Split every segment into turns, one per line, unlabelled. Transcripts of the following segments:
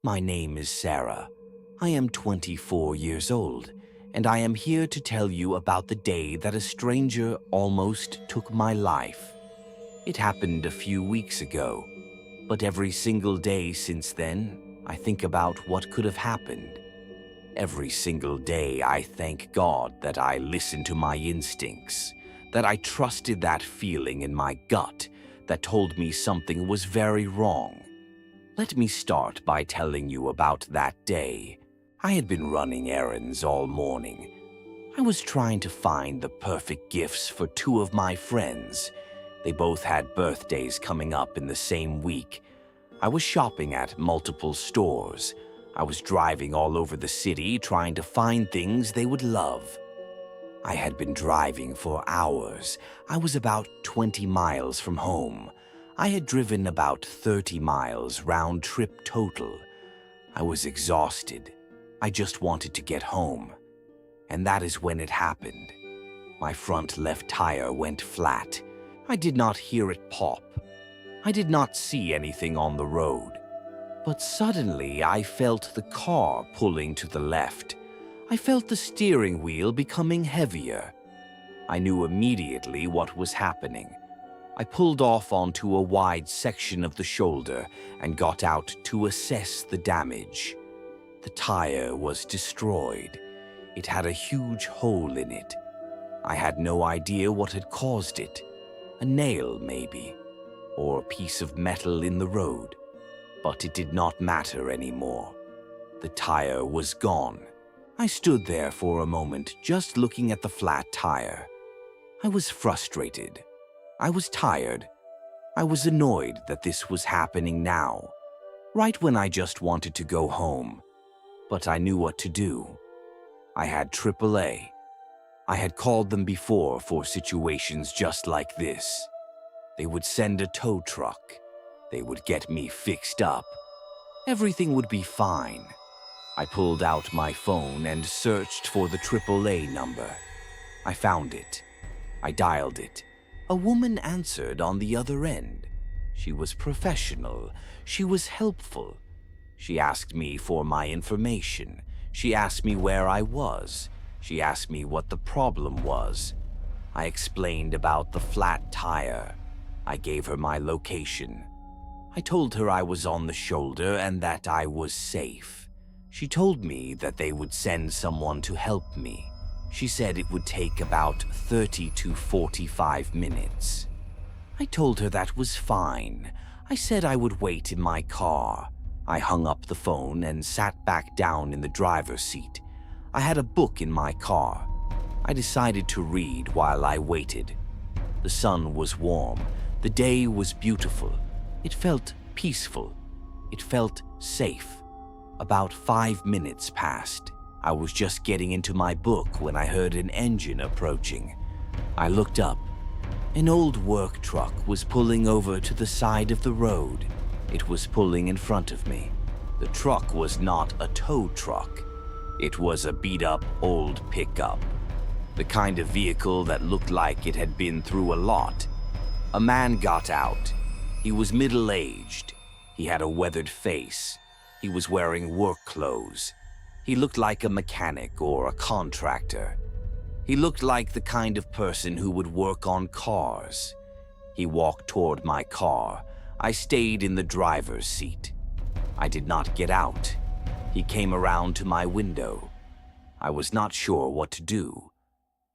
My name is Sarah. I am 24 years old, and I am here to tell you about the day that a stranger almost took my life. It happened a few weeks ago, but every single day since then, I think about what could have happened. Every single day, I thank God that I listened to my instincts, that I trusted that feeling in my gut that told me something was very wrong. Let me start by telling you about that day. I had been running errands all morning. I was trying to find the perfect gifts for two of my friends. They both had birthdays coming up in the same week. I was shopping at multiple stores. I was driving all over the city trying to find things they would love. I had been driving for hours. I was about 20 miles from home. I had driven about 30 miles round trip total. I was exhausted. I just wanted to get home. And that is when it happened. My front left tire went flat. I did not hear it pop. I did not see anything on the road. But suddenly I felt the car pulling to the left. I felt the steering wheel becoming heavier. I knew immediately what was happening. I pulled off onto a wide section of the shoulder and got out to assess the damage. The tire was destroyed. It had a huge hole in it. I had no idea what had caused it. A nail, maybe, or a piece of metal in the road. But it did not matter anymore. The tire was gone. I stood there for a moment, just looking at the flat tire. I was frustrated. I was tired. I was annoyed that this was happening now, right when I just wanted to go home. But I knew what to do. I had AAA. I had called them before for situations just like this. They would send a tow truck. They would get me fixed up. Everything would be fine. I pulled out my phone and searched for the AAA number. I found it. I dialed it. A woman answered on the other end. She was professional. She was helpful. She asked me for my information. She asked me where I was. She asked me what the problem was. I explained about the flat tire. I gave her my location. I told her I was on the shoulder and that I was safe. She told me that they would send someone to help me. She said it would take about 30 to 45 minutes. I told her that was fine. I said I would wait in my car. I hung up the phone and sat back down in the driver's seat. I had a book in my car. I decided to read while I waited. The sun was warm. The day was beautiful. It felt peaceful. It felt safe. About 5 minutes passed. I was just getting into my book when I heard an engine approaching. I looked up. An old work truck was pulling over to the side of the road. It was pulling in front of me. The truck was not a tow truck. It was a beat-up old pickup. The kind of vehicle that looked like it had been through a lot. A man got out. He was middle-aged. He had a weathered face. He was wearing work clothes. He looked like a mechanic or a contractor. He looked like the kind of person who would work on cars. He walked toward my car. I stayed in the driver's seat. I did not get out. He came around to my window. I was not sure what to do.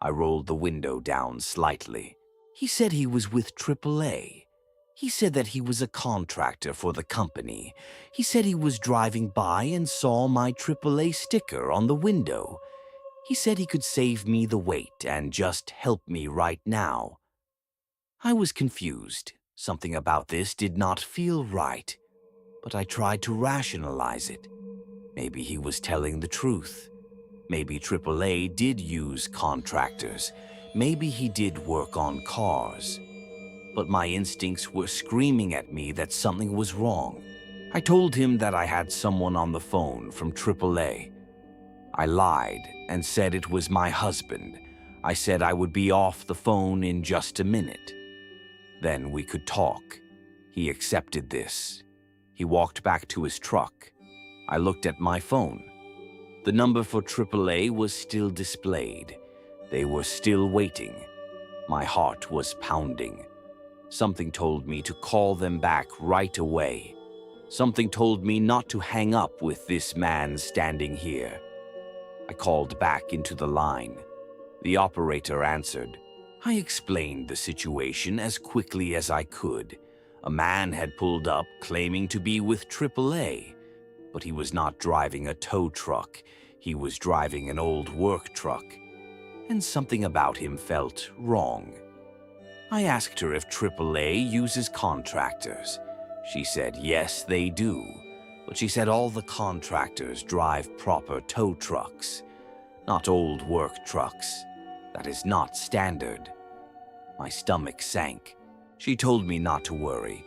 I rolled the window down slightly. He said he was with AAA. He said that he was a contractor for the company. He said he was driving by and saw my AAA sticker on the window. He said he could save me the wait and just help me right now. I was confused. Something about this did not feel right, but I tried to rationalize it. Maybe he was telling the truth. Maybe AAA did use contractors. Maybe he did work on cars. But my instincts were screaming at me that something was wrong. I told him that I had someone on the phone from AAA. I lied and said it was my husband. I said I would be off the phone in just a minute. Then we could talk. He accepted this. He walked back to his truck. I looked at my phone. The number for AAA was still displayed. They were still waiting. My heart was pounding. Something told me to call them back right away. Something told me not to hang up with this man standing here. I called back into the line. The operator answered. I explained the situation as quickly as I could. A man had pulled up claiming to be with AAA, but he was not driving a tow truck. He was driving an old work truck, and something about him felt wrong. I asked her if AAA uses contractors. She said yes, they do, but she said all the contractors drive proper tow trucks, not old work trucks. That is not standard. My stomach sank. She told me not to worry.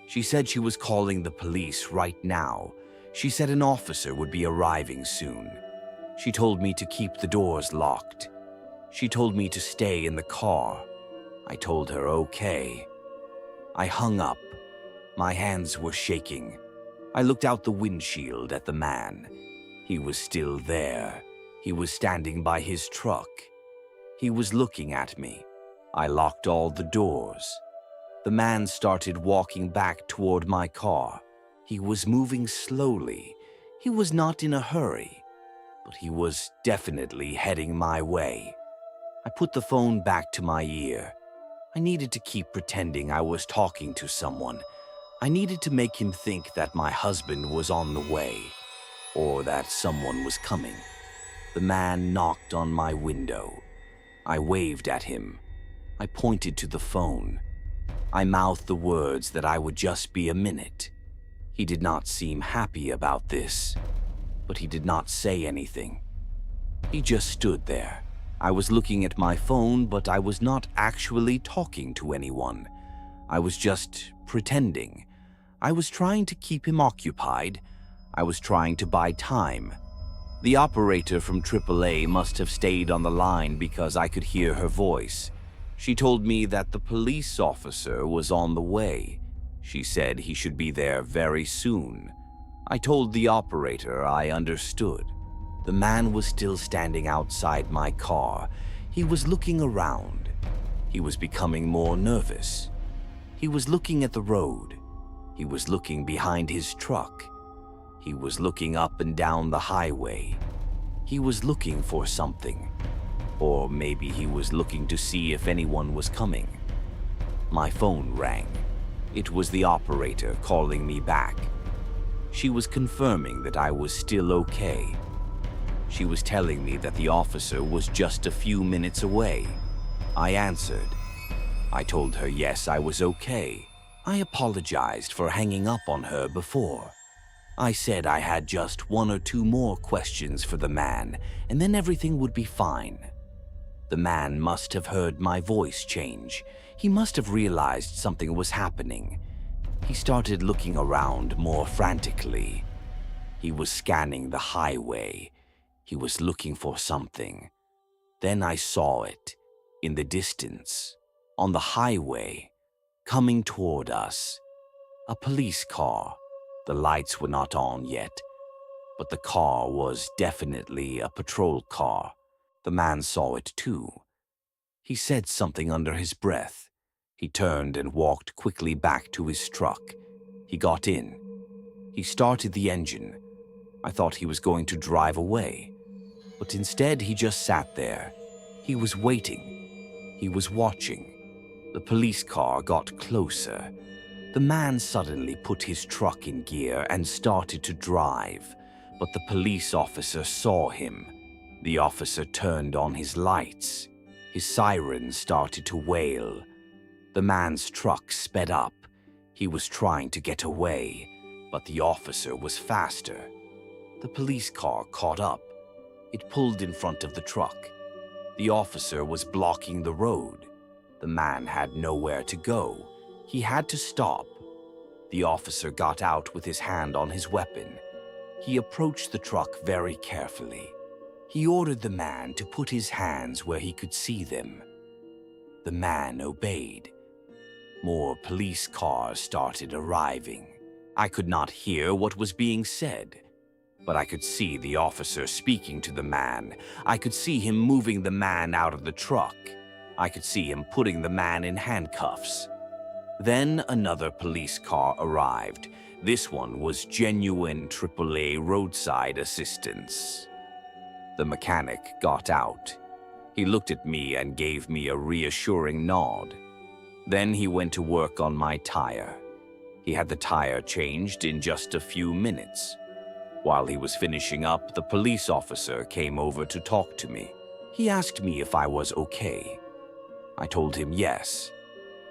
She said she was calling the police right now. She said an officer would be arriving soon. She told me to keep the doors locked. She told me to stay in the car. I told her okay. I hung up. My hands were shaking. I looked out the windshield at the man. He was still there. He was standing by his truck. He was looking at me. I locked all the doors. The man started walking back toward my car. He was moving slowly. He was not in a hurry, but he was definitely heading my way. I put the phone back to my ear. I needed to keep pretending I was talking to someone. I needed to make him think that my husband was on the way, or that someone was coming. The man knocked on my window. I waved at him. I pointed to the phone. I mouthed the words that I would just be a minute. He did not seem happy about this, but he did not say anything. He just stood there. I was looking at my phone, but I was not actually talking to anyone. I was just pretending. I was trying to keep him occupied. I was trying to buy time. The operator from AAA must have stayed on the line because I could hear her voice. She told me that the police officer was on the way. She said he should be there very soon. I told the operator I understood. The man was still standing outside my car. He was looking around. He was becoming more nervous. He was looking at the road. He was looking behind his truck. He was looking up and down the highway. He was looking for something. Or maybe he was looking to see if anyone was coming. My phone rang. It was the operator calling me back. She was confirming that I was still okay. She was telling me that the officer was just a few minutes away. I answered. I told her yes, I was okay. I apologized for hanging up on her before. I said I had just 1 or 2 more questions for the man, and then everything would be fine. The man must have heard my voice change. He must have realized something was happening. He started looking around more frantically. He was scanning the highway. He was looking for something. Then I saw it, in the distance, on the highway, coming toward us. A police car. The lights were not on yet, but the car was definitely a patrol car. The man saw it too. He said something under his breath. He turned and walked quickly back to his truck. He got in. He started the engine. I thought he was going to drive away, but instead he just sat there. He was waiting. He was watching. The police car got closer. The man suddenly put his truck in gear and started to drive, but the police officer saw him. The officer turned on his lights. His siren started to wail. The man's truck sped up. He was trying to get away, but the officer was faster. The police car caught up. It pulled in front of the truck. The officer was blocking the road. The man had nowhere to go. He had to stop. The officer got out with his hand on his weapon. He approached the truck very carefully. He ordered the man to put his hands where he could see them. The man obeyed. More police cars started arriving. I could not hear what was being said. But I could see the officer speaking to the man. I could see him moving the man out of the truck. I could see him putting the man in handcuffs. Then another police car arrived. This one was genuine AAA roadside assistance. The mechanic got out. He looked at me and gave me a reassuring nod. Then he went to work on my tire. He had the tire changed in just a few minutes. While he was finishing up, the police officer came over to talk to me. He asked me if I was okay. I told him yes.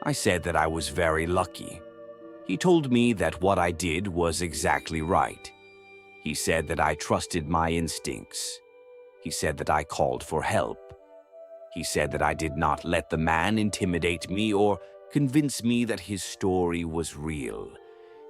I said that I was very lucky. He told me that what I did was exactly right. He said that I trusted my instincts. He said that I called for help. He said that I did not let the man intimidate me or convince me that his story was real.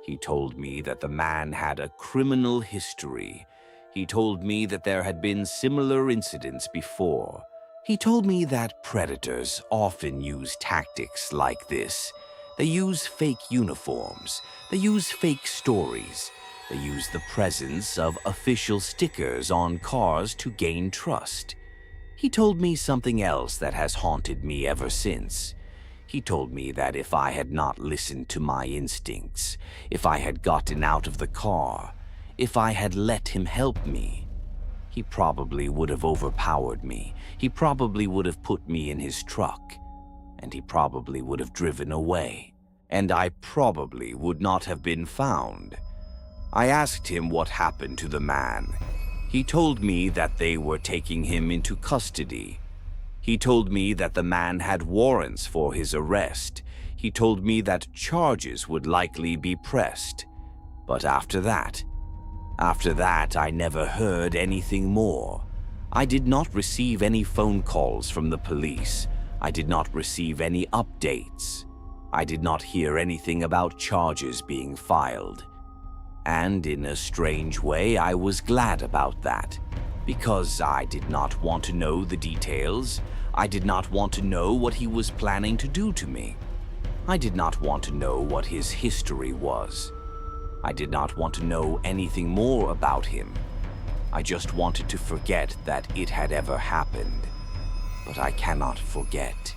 He told me that the man had a criminal history. He told me that there had been similar incidents before. He told me that predators often use tactics like this. They use fake uniforms. They use fake stories. They use the presence of official stickers on cars to gain trust. He told me something else that has haunted me ever since. He told me that if I had not listened to my instincts, if I had gotten out of the car, if I had let him help me, he probably would have overpowered me. He probably would have put me in his truck, and he probably would have driven away, and I probably would not have been found. I asked him what happened to the man. He told me that they were taking him into custody. He told me that the man had warrants for his arrest. He told me that charges would likely be pressed. But after that, I never heard anything more. I did not receive any phone calls from the police. I did not receive any updates. I did not hear anything about charges being filed. And in a strange way, I was glad about that, because I did not want to know the details. I did not want to know what he was planning to do to me. I did not want to know what his history was. I did not want to know anything more about him. I just wanted to forget that it had ever happened. But I cannot forget.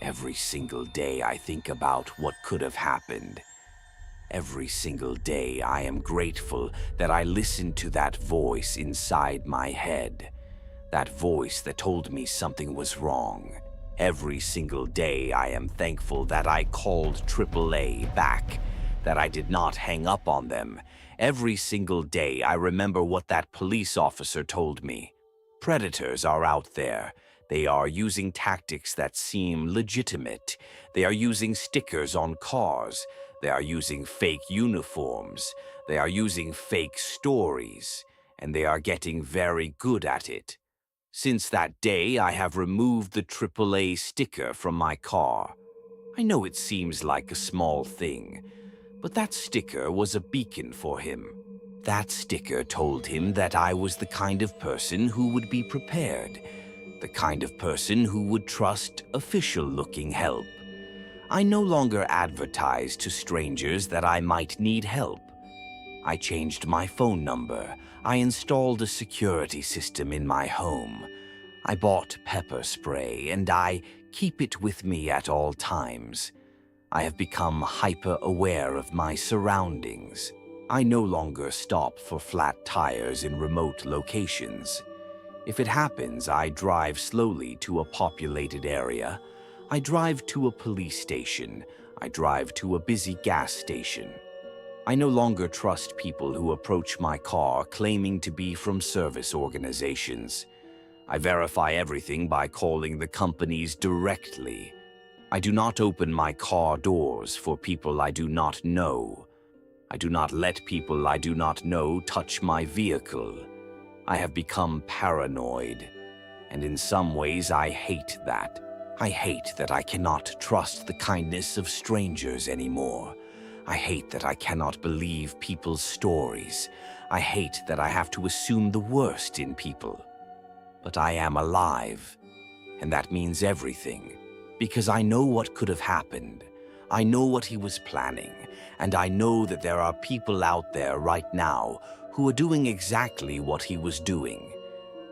Every single day I think about what could have happened. Every single day I am grateful that I listened to that voice inside my head. That voice that told me something was wrong. Every single day I am thankful that I called AAA back, that I did not hang up on them. Every single day I remember what that police officer told me. Predators are out there. They are using tactics that seem legitimate. They are using stickers on cars. They are using fake uniforms. They are using fake stories. And they are getting very good at it. Since that day, I have removed the AAA sticker from my car. I know it seems like a small thing, but that sticker was a beacon for him. That sticker told him that I was the kind of person who would be prepared, the kind of person who would trust official-looking help. I no longer advertised to strangers that I might need help. I changed my phone number. I installed a security system in my home. I bought pepper spray, and I keep it with me at all times. I have become hyper-aware of my surroundings. I no longer stop for flat tires in remote locations. If it happens, I drive slowly to a populated area. I drive to a police station. I drive to a busy gas station. I no longer trust people who approach my car claiming to be from service organizations. I verify everything by calling the companies directly. I do not open my car doors for people I do not know. I do not let people I do not know touch my vehicle. I have become paranoid, and in some ways I hate that. I hate that I cannot trust the kindness of strangers anymore. I hate that I cannot believe people's stories. I hate that I have to assume the worst in people. But I am alive, and that means everything, because I know what could have happened. I know what he was planning, and I know that there are people out there right now who are doing exactly what he was doing.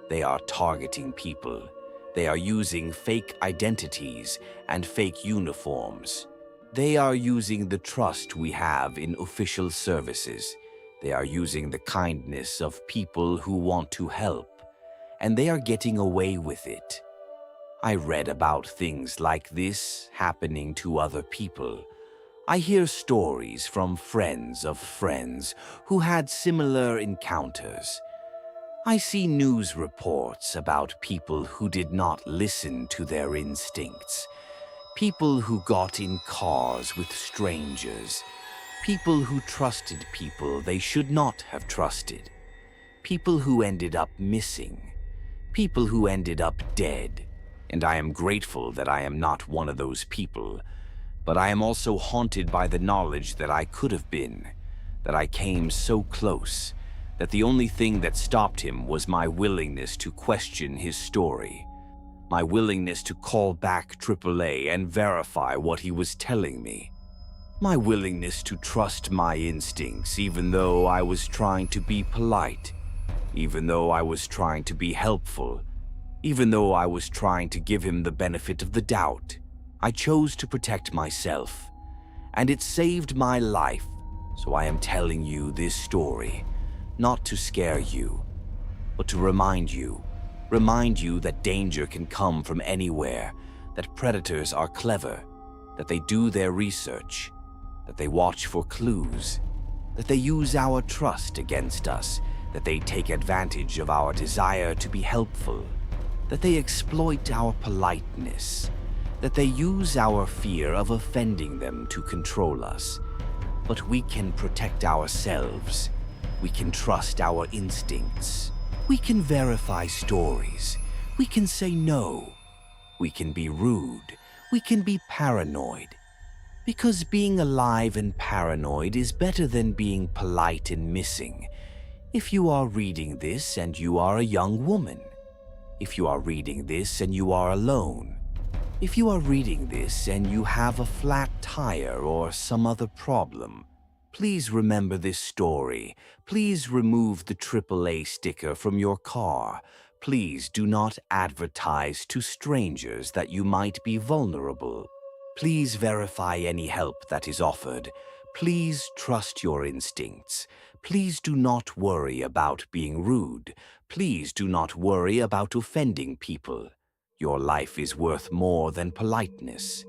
They are targeting people. They are using fake identities and fake uniforms. They are using the trust we have in official services. They are using the kindness of people who want to help, and they are getting away with it. I read about things like this happening to other people. I hear stories from friends of friends who had similar encounters. I see news reports about people who did not listen to their instincts, people who got in cars with strangers, people who trusted people they should not have trusted, people who ended up missing, people who ended up dead. And I am grateful that I am not one of those people, but I am also haunted by the knowledge that I could have been, that I came so close, that the only thing that stopped him was my willingness to question his story, my willingness to call back AAA and verify what he was telling me, my willingness to trust my instincts even though I was trying to be polite, even though I was trying to be helpful, even though I was trying to give him the benefit of the doubt. I chose to protect myself, and it saved my life. So I am telling you this story, not to scare you, but to remind you that danger can come from anywhere, that predators are clever, that they do their research, that they watch for clues, that they use our trust against us, that they take advantage of our desire to be helpful, that they exploit our politeness, that they use our fear of offending them to control us. But we can protect ourselves. We can trust our instincts. We can verify stories. We can say no. We can be rude. We can be paranoid. Because being alive and paranoid is better than being polite and missing. If you are reading this and you are a young woman, if you are reading this and you are alone, if you are reading this and you have a flat tire or some other problem, please remember this story. Please remove the AAA sticker from your car. Please do not advertise to strangers that you might be vulnerable. Please verify any help that is offered. Please trust your instincts. Please do not worry about being rude. Please do not worry about offending people. Your life is worth more than politeness.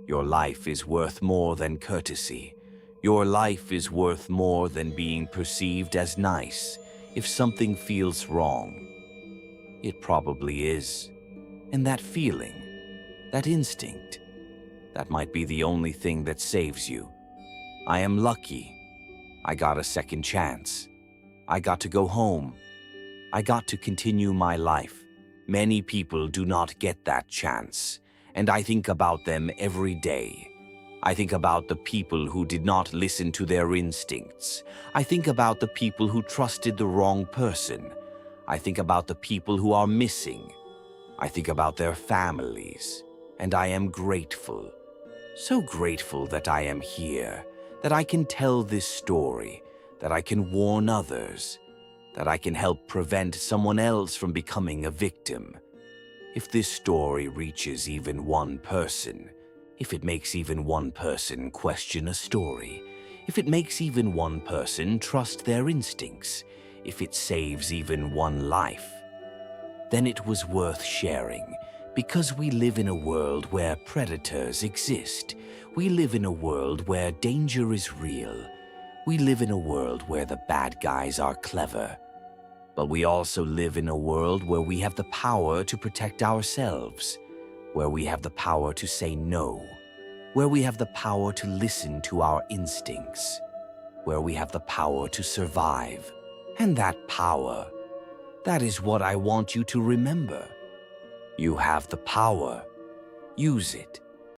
Your life is worth more than courtesy. Your life is worth more than being perceived as nice. If something feels wrong, it probably is. And that feeling, that instinct, that might be the only thing that saves you. I am lucky. I got a second chance. I got to go home. I got to continue my life. Many people do not get that chance, and I think about them every day. I think about the people who did not listen to their instincts. I think about the people who trusted the wrong person. I think about the people who are missing. I think about their families, and I am grateful. So grateful that I am here, that I can tell this story, that I can warn others, that I can help prevent someone else from becoming a victim. If this story reaches even one person, if it makes even one person question a story, if it makes even one person trust their instincts, if it saves even one life, then it was worth sharing, because we live in a world where predators exist. We live in a world where danger is real. We live in a world where the bad guys are clever. But we also live in a world where we have the power to protect ourselves, where we have the power to say no, where we have the power to listen to our instincts, where we have the power to survive. And that power, that is what I want you to remember. You have the power. Use it.